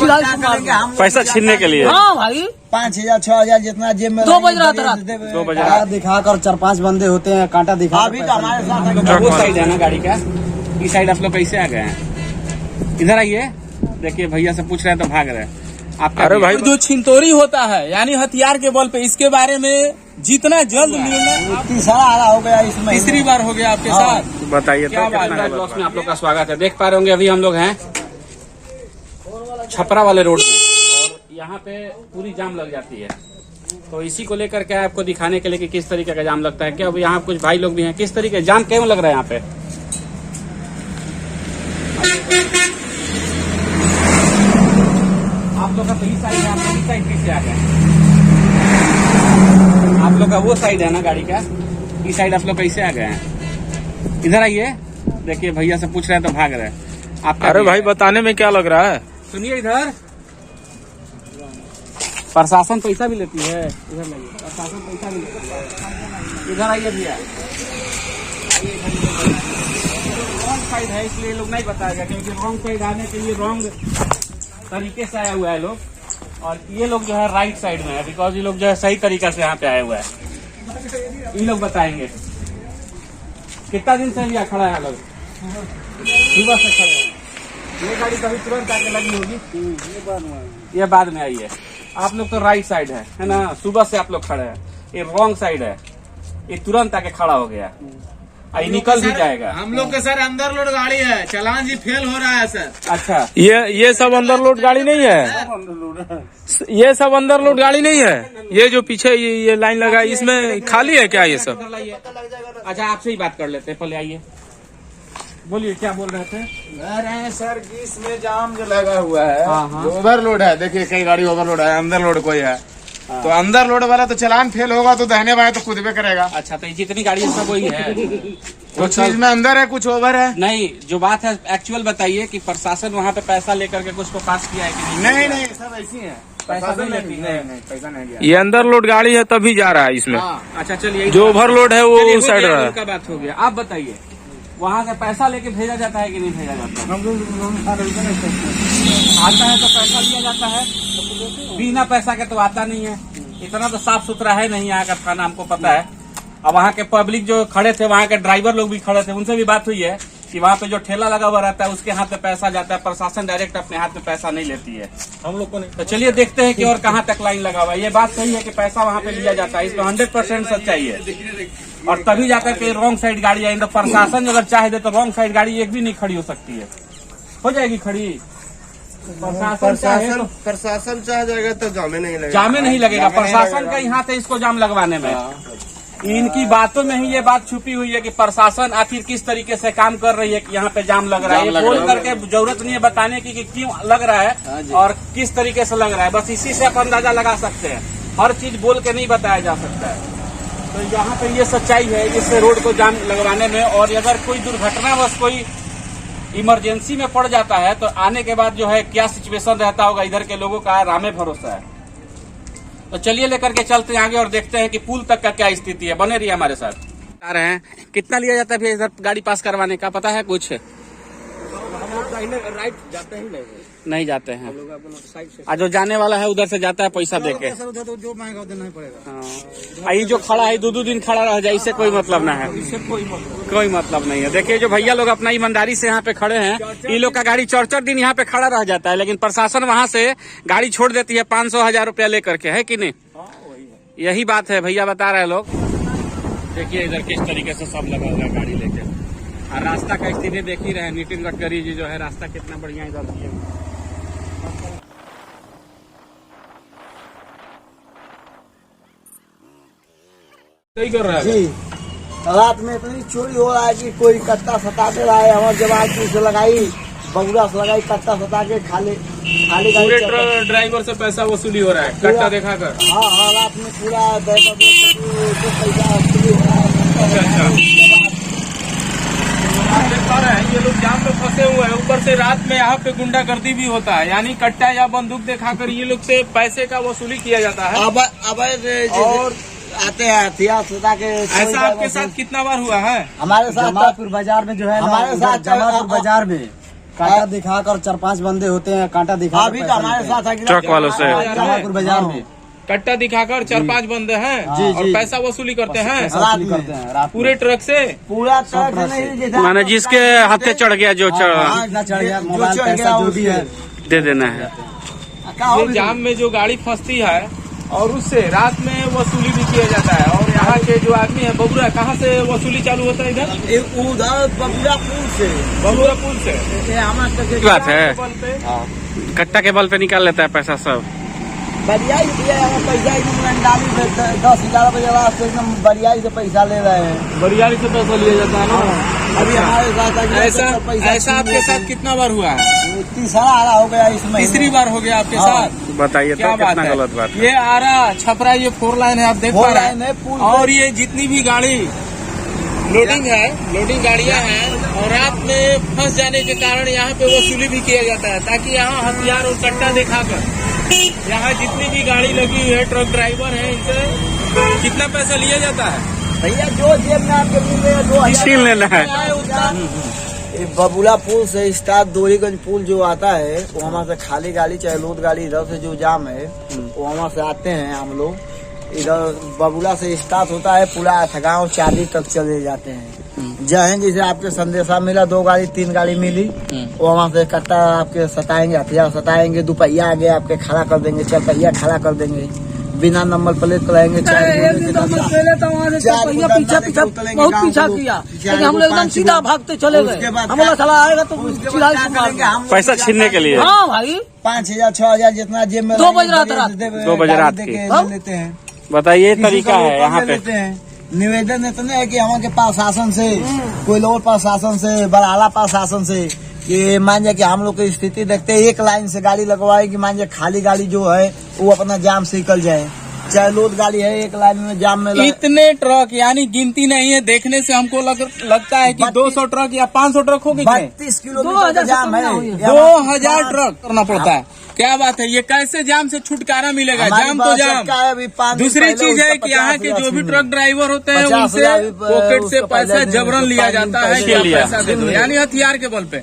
पैसा छीनने के लिए। हाँ भाई 5,000 6,000 जितना जेब में 2 बज रहा था रात। 2 बजे दिखाकर 4-5 बंदे होते हैं, कांटा दिखा। अभी तो हमारे साथ वो साइड है ना गाड़ी का, इस साइड आप लोग कैसे आ गए हैं? इधर आइए, देखिए भैया से पूछ रहे हैं तो भाग रहे हैं आप। अरे भाई जो छिनतोरी होता है यानी हथियार के बल पे, इसके बारे में जितना जल्द निर्णय। तीसरा हो गया इसमें, तीसरी बार हो गया आपके साथ। बताइए तो कितना ब्लॉग्स में आप लोग का स्वागत है। देख पा रहे होंगे अभी हम लोग हैं छपरा वाले रोड में और यहाँ पे पूरी जाम लग जाती है, तो इसी को लेकर के आपको दिखाने के लिए कि किस तरीके का जाम लगता है। क्या अभी यहाँ कुछ भाई लोग भी हैं, किस तरीके जाम क्यों लग रहा है यहाँ पे। आप लोग का तो इस साइड है, आप लोग इस साइड कैसे आ गए? आप लोग का वो साइड है ना गाड़ी का, इस साइड आप लोग कैसे आ गए हैं? इधर आइए, देखिए भैया से पूछ रहे हैं तो भाग रहे हैं आप। अरे भाई बताने में क्या लग रहा है? सुनिए, इधर प्रशासन पैसा भी लेती है। इधर लाइए, प्रशासन पैसा भी लेती है। इधर आइए भैया, रॉन्ग साइड है इसलिए लोग नहीं बताएगा, क्योंकि रॉन्ग साइड आने के लिए रॉन्ग तरीके से आया हुआ है लोग, और ये लोग जो है राइट साइड में है, बिकॉज ये लोग जो है सही तरीका से यहाँ पे आए हुए हैं। ये लोग बताएंगे कितना दिन से यहाँ खड़ा है लोग, सुबह से खड़े हैं। ये गाड़ी कभी तुरंत आके लगी होगी, ये बाद में आई है। आप लोग तो राइट साइड है ना, सुबह से आप लोग खड़े हैं। ये रॉन्ग साइड है, ये तुरंत आके खड़ा हो गया, ये निकल भी जाएगा। हम लोग के सर अंदर लोड गाड़ी है, चालान जी फेल हो रहा है सर। अच्छा, ये सब अंदर लोड गाड़ी नहीं है, ये सब अंदर लोड गाड़ी नहीं है। ये जो पीछे ये लाइन लगा है इसमें खाली है क्या ये सब? अच्छा आपसे ही बात कर लेते हैं, पहले आइए, बोलिए क्या बोल रहे थे? कह रहे हैं सर कि इसमें जाम जो लगा हुआ है, हाँ। जो ओवरलोड है, देखिए कई गाड़ी ओवरलोड है, अंदर लोड कोई है, तो अंदर लोड वाला तो चालान फेल होगा तो दहने वाले तो खुद भी करेगा। अच्छा, तो जितनी गाड़ी है सब वही है? कुछ चीज में अंदर है, कुछ ओवर है। नहीं, जो बात है एक्चुअल बताइए कि प्रशासन वहाँ पे पैसा लेकर के कुछ को पास किया है कि नहीं? नहीं सब ऐसी है, पैसा नहीं लेती है। नहीं पैसा नहीं दिया। ये अंदर लोड गाड़ी है तभी जा रहा है इसमें। अच्छा चलिए, जो ओवरलोड है वो उस साइड रहा है। का बात हो गया। आप बताइए वहाँ से पैसा लेके भेजा जाता है कि नहीं भेजा जाता है? आता है तो पैसा लिया जाता है, बिना पैसा के तो आता नहीं है। इतना तो साफ सुथरा है नहीं यहाँ का थाना, हमको पता है। अब वहाँ के पब्लिक जो खड़े थे, वहाँ के ड्राइवर लोग भी खड़े थे, उनसे भी बात हुई है कि वहाँ पे जो ठेला लगा हुआ रहता है उसके हाथ में पैसा जाता है, प्रशासन डायरेक्ट अपने हाथ में पैसा नहीं लेती है हम लोग को नहीं। तो चलिए देखते हैं कि और कहाँ तक लाइन लगा हुआ है। ये बात सही है कि पैसा वहाँ पे लिया जाता है, इसमें 100% सच्चाई है, और तभी जाकर के रॉन्ग साइड गाड़ी आई। तो प्रशासन अगर चाहे दे तो रॉन्ग साइड गाड़ी एक भी नहीं खड़ी हो सकती है, हो जाएगी खड़ी। प्रशासन चाह जाएगा तो जामे नहीं लगेगा, जामे नहीं लगेगा। प्रशासन का ही हाथ है इसको जाम लगवाने में। इनकी बातों में ही ये बात छुपी हुई है कि प्रशासन आखिर किस तरीके से काम कर रही है कि यहाँ पे जाम लग रहा है। ये बोल करके जरूरत नहीं है बताने की कि क्यों लग रहा है और किस तरीके से लग रहा है, बस इसी से आप अंदाजा लगा सकते हैं। हर चीज बोल के नहीं बताया जा सकता है। तो यहाँ पे ये सच्चाई है जिससे रोड को जाम लगवाने में। और अगर कोई दुर्घटनावश कोई इमरजेंसी में पड़ जाता है तो आने के बाद जो है क्या सिचुएशन रहता होगा इधर के लोगों का, रामे भरोसा है। तो चलिए लेकर के चलते हैं आगे और देखते हैं कि पुल तक का क्या स्थिति है। बने रहिए हमारे साथ। आ रहे हैं, कितना लिया जाता है भैया इधर गाड़ी पास करवाने का, पता है कुछ? राइट जाते ही नहीं जाते हैं, जो जाने वाला है उधर से जाता है पैसा देके। जो महंगा देना ही पड़ेगा। ये जो खड़ा है 2-2 दिन खड़ा रह जाए, इससे कोई मतलब ना है, इससे कोई मतलब नहीं है। देखिए जो भैया लोग अपना ईमानदारी से यहाँ पे खड़े हैं, ये लोग का गाड़ी 4-4 दिन यहाँ पे खड़ा रह जाता है, लेकिन प्रशासन वहाँ से गाड़ी छोड़ देती है 500-1000 रुपया लेकर के, है कि नहीं? यही बात है, भैया बता रहे हैं लोग। देखिए इधर किस तरीके से सब लगा हुआ है गाड़ी लेके, और रास्ता का स्थिति देख ही रहे। नितिन गडकरी जी जो है रास्ता कितना बढ़िया इधर दिए। सही कर रहा है जी। रात में इतनी चोरी हो रहा है कि कोई कट्टा सता के रहा है, हमारे जवान की से लगाई, बगुड़ा से लगाई, कट्टा सता के खाली पूरे ड्राइवर से पैसा वसूली हो रहा है कट्टा दिखा कर। हाँ, रात में पूरा पैसा वसूली हो रहा है। आप देख पा रहे हैं ये लोग जाम में फंसे हुए हैं, ऊपर से रात में यहाँ पे गुंडागर्दी भी होता है, यानी कट्टा या बंदूक दिखाकर ये लोग से पैसे का वसूली किया जाता है। और आते हैं हथियार सता के। ऐसा आपके साथ कितना बार हुआ है? हमारे साथ जमालपुर बाजार में जो है, हमारे साथ जमालपुर बाजार में कांटा दिखाकर 4-5 बंदे होते हैं, कांटा दिखा अभी तो हमारे साथ ट्रक वालों से जमालपुर बाजार में कट्टा दिखाकर 4-5 बंदे हैं और पैसा वसूली करते हैं रात में पूरे ट्रक से। पूरा ट्रक से नहीं, जैसे माने जिसके हत्थे चढ़ गया जो इतना चढ़ गया, मोबाइल पैसा जो भी है दे देना है। ये जाम में जो गाड़ी फंसती है और उससे रात में वसूली भी किया जाता है। और यहाँ के जो आदमी है बबुरा, कहाँ से वसूली चालू होता है? इधर उधर बबुरा पुल से, बबुरा पुल से। की बात है, कट्टा के बल पे निकाल लेता है पैसा सब। बढ़िया ही दिया है पैसा, एकदम डाली 10-11 बजे रात से एकदम बढ़िया से पैसा ले रहे हैं। बरियारी से पैसा लिया जाता है ना। अभी हमारे साथ ऐसा आपके साथ कितना बार हुआ है? तीसरा आरा हो गया इसमें, तीसरी बार हो गया आपके साथ। बताइए तो कितना गलत बात है। ये आरा छपरा, ये 4 लाइन है, आप देख पा रहे हैं। और ये जितनी भी गाड़ी लोडिंग गाड़ियां हैं और रात में फंस जाने के कारण यहाँ पे वसूली भी किया जाता है, ताकि यहाँ हथियार और कट्टा दिखाकर यहाँ जितनी भी गाड़ी लगी हुई है, ट्रक ड्राइवर है, इनसे कितना पैसा लिया जाता है? भैया जो जेब में आपके मिल रहे हैं 2000 छीन लेना है। बबुला पुल से स्टार्ट दोरीगंज पुल जो आता है, वो वहाँ से खाली गाड़ी चाहे लोड गाड़ी इधर से जो जाम है वो वहाँ से आते हैं हम लोग। इधर बबुला से स्टार्ट होता है, पूरा गाँव 40 तक चले जाते हैं। जहाँ जैसे आपके संदेशा मिला 2 गाड़ी 3 गाड़ी मिली, वो वहाँ से कट्टा आपके सताएंगे, हथियार सताएंगे, दुपहिया आगे आपके खड़ा कर देंगे, 4 पहिया खड़ा कर देंगे, बिना नंबर प्लेट कराएंगे। बहुत पीछा किया, हम लोग एकदम सीधा भागते चले गए। हम लोग चला आएगा तो पैसा छीनने के लिए। हाँ भाई, 5000 6000 जितना जेब में 2 बजे रात 2 बजे रात के लेते हैं। बताइए तरीका है यहाँ पे। निवेदन इतने है कि हमारे पास शासन से, कोई लोग प्रशासन से, बड़ाला प्रशासन से, कि मान जाए कि हम लोग की स्थिति देखते हैं, एक लाइन से गाड़ी लगवाए कि मान जाए खाली गाड़ी जो है वो अपना जाम से निकल जाए, चाहे लोड गाड़ी है एक लाइन में जाम में इतने ट्रक, यानी गिनती नहीं है, देखने से हमको लगता है कि 200 ट्रक या 500 ट्रक होगी। 32 किलोमीटर जाम है, 2000 ट्रक करना पड़ता है। क्या बात है, ये कैसे जाम से छुटकारा मिलेगा? जाम तो जाम। दूसरी चीज है कि यहाँ के जो भी ट्रक ड्राइवर होते हैं उनसे पॉकेट से पैसा जबरन लिया जाता है, पैसा दे दो, यानी हथियार के बल पे।